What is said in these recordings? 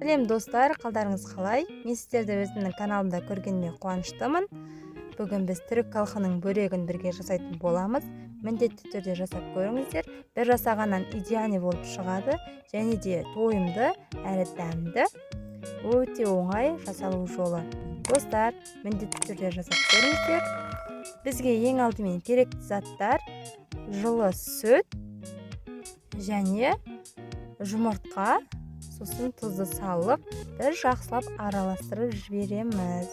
Сәлем достар, қалдарыңыз қалай? Мен сіздерді өзімнің каналымда көргеніме қуаныштымын. Бүгін біз түрік халқының бөрегін бірге жасайтын боламыз. Міндетті түрде жасап көріңіздер. Бір жасағаннан идеальный болып шығады, және де тойымды әрі дәмді. Өте оңай жасалу жолы. Достар, міндетті түрде жасап көріңіздер. Бізге ең алдымен керекті заттар жылы сүт және жұмыртқа, сосын тұзды салып, бір жақсылап араластырып жібереміз.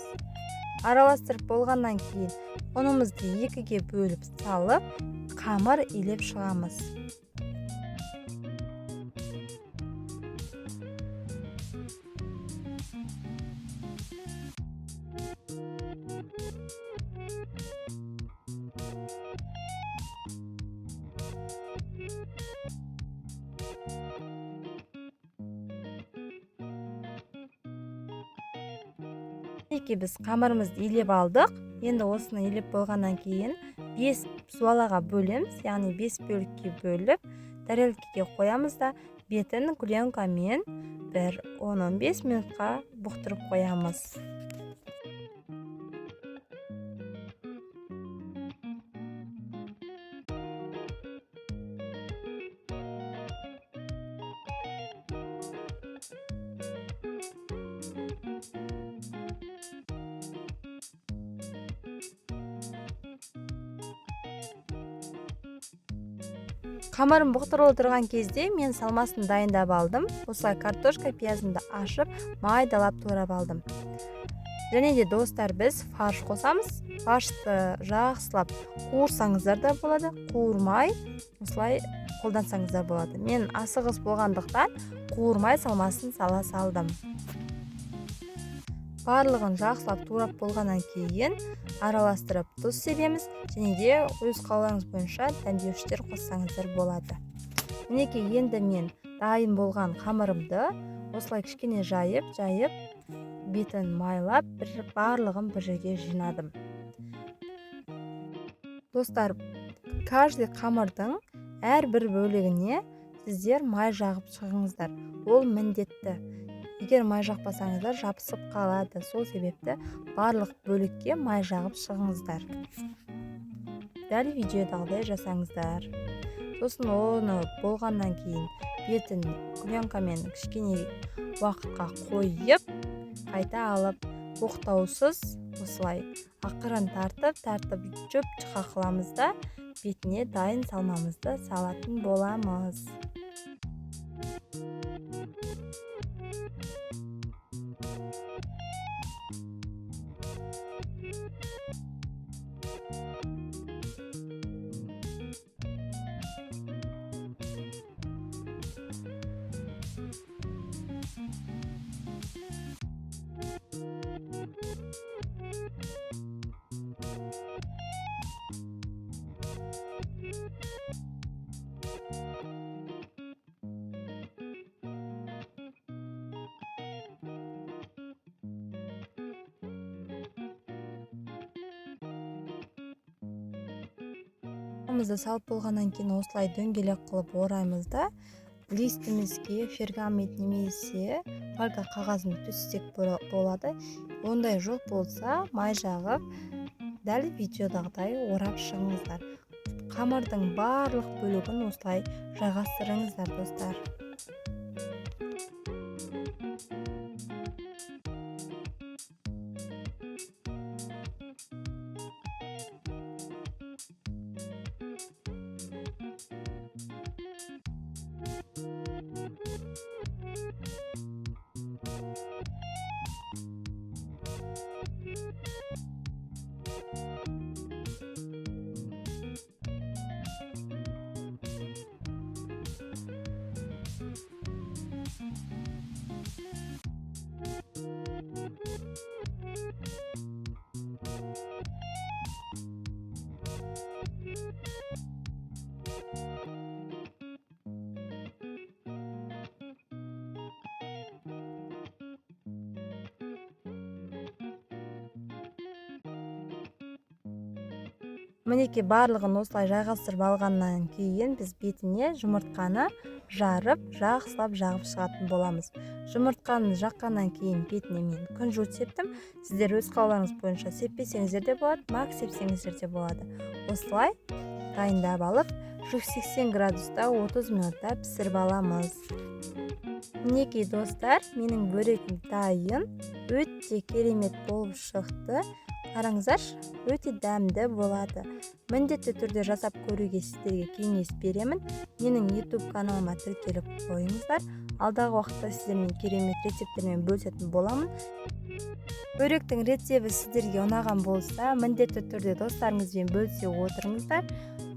Араластырып болғаннан кейін ұнымызды екіге бөліп салып, қамыр илеп шығамыз. Біз қамырымызды илеп алдық. Енді осыны илеп болғаннан кейін 5 суалаға бөлеміз, яғни 5 бөлікке бөліп, тарелкеге қоямыз да бетін пленкамен бір 10-15 минутқа бұқтырып қоямыз. Қамырым бұқтырылып отырған кезде мен салмасын дайындап алдым. Осылай картошка пиязымды ашып, майдалап турап алдым. Және де достар, біз фарш қосамыз. Фаршты жақсылап қуырсаңыздар да болады, қуырмай осылай қолдансаңыздар болады. Мен асығыс болғандықтан қуырмай салмасын сала салдым. Барлығын жақсылап турап болғаннан кейін араластырып тұз себеміз, және де өз қалауыңыз бойынша дәмдеуіштер қоссаңыздар болады. Мінекей, енді мен дайын болған қамырымды осылай кішкене жайып, бетін майлап, барлығын бір жерге жинадым. Достар, каждый қамырдың әрбір бөлігіне сіздер май жағып шығыңыздар. Ол міндетті. Егер май жақпасаңыздар, жабысып қалады. Сол себепті барлық бөлікке май жағып шығыңыздар. Дәл видеодағыдай жасаңыздар. Сосын оны болғаннан кейін бетін пленкамен кішкене уақытқа қойып, қайта алып, тоқтаусыз осылай ақырын тартып жіп жұқа қыламыз да бетіне дайын салмамызды салатын боламыз. Қамырымызды салып болғаннан кейін осылай дөңгелек қылып ораймыз да листімізге пергамент немесе фольга қағазын түссек болады. Ондай жоқ болса, май жағып, дәл видеодағыдай орап шығыңыздар. Қамырдың барлық бөлігін осылай жайғастырыңыздар, достар. Мінекей, барлығын осылай жайғастырып алғаннан кейін біз бетіне жұмыртқаны жарып, жақсылап жағып шығатын боламыз. Жұмыртқаны жаққаннан кейін бетіне мен күнжіт септім. Сіздер өз қалауларыңыз бойынша сеппесеңіздер де болады, мак сепсеңіздер де болады. Осылай дайындап алып 180 градуста 30 минутта пісіріп аламыз. Мінекей достар, менің бөрегім дайын, өте керемет болып шықты. Қараңыздаршы, өте дәмді болады. Міндетті түрде жасап көруге сіздерге кеңес беремін. Менің YouTube каналыма тіркеліп қойыңыздар. Алдағы уақытта сіздермен керемет рецептермен бөлісетін боламын. Бөректің рецебі сіздерге ұнаған болса, міндетті түрде достарыңызбен бөлісе отырыңыздар.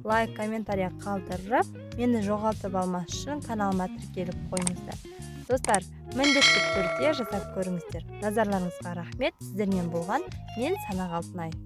Лайк, комментария қалдырып, мені жоғалтып алмас үшін каналыма тіркеліп қойыңыздар. Достар, міндетті түрде жасап көріңіздер. Назарларыңызға рахмет. Сіздермен болған мен Санақ Алтынай.